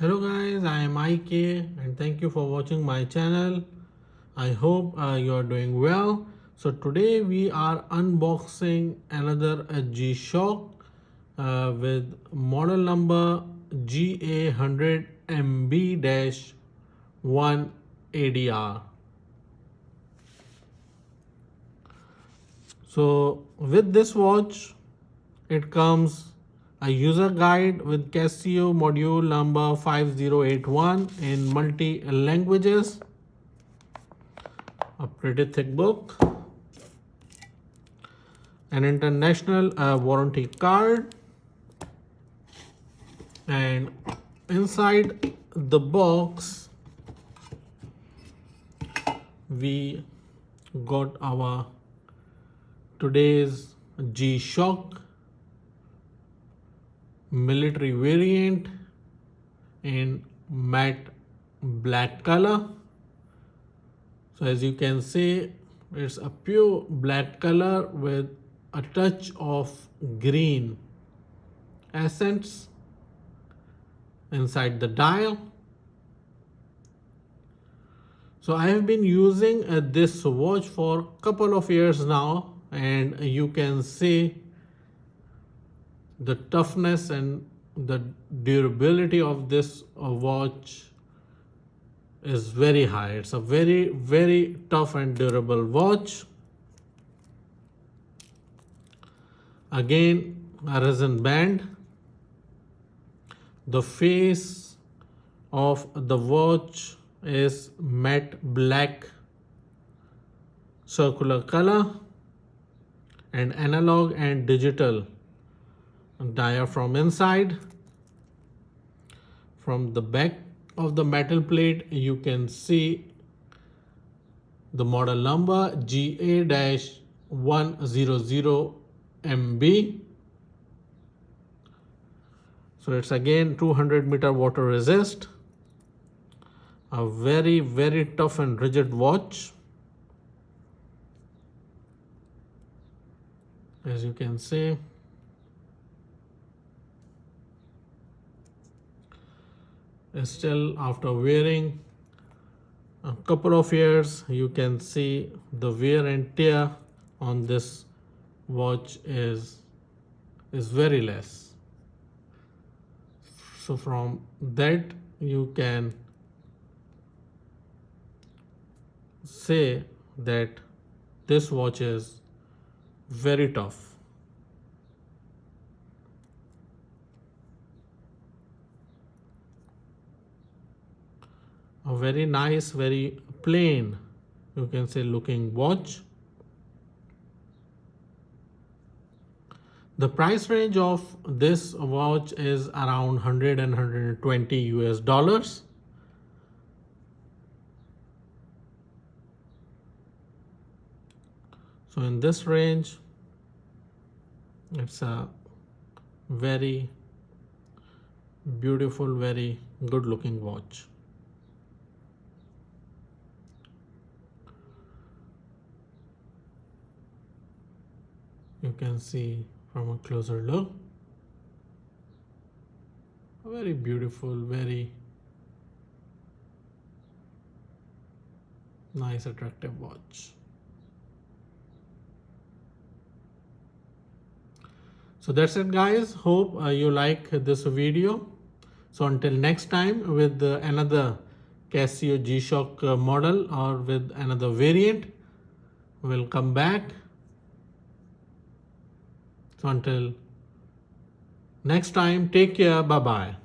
Hello guys, I am IK and thank you for watching my channel. I hope you are doing well. So today we are unboxing another G-Shock with model number GA100MB-1ADR. So with this watch, it comes a user guide with Casio module number 5081 in multi languages, a pretty thick book, an international warranty card, and inside the box we got our today's G-Shock military variant in matte black color. So as you can see, it's a pure black color with a touch of green accents inside the dial. So I have been using this watch for a couple of years now, and you can see the toughness and the durability of this watch is very high. It's a very tough and durable watch. Again, a resin band. The face of the watch is matte black circular color, and analog and digital dial from inside. From the back of the metal plate you can see the model number GA-100MB. So it's again 200-meter water resist, a very tough and rigid watch. As you can see, still after wearing a couple of years, you can see the wear and tear on this watch is very less. So from that you can say that this watch is very tough. A very nice, very plain, you can say, looking watch. The price range of this watch is around 100 and 120 US dollars. So in this range, it's a very beautiful, very good looking watch. You can see from a closer look, a very beautiful, very nice, attractive watch. So that's it guys, hope you like this video. So until next time with another Casio-GShock model or with another variant, we'll come back. So until next time, take care, bye bye.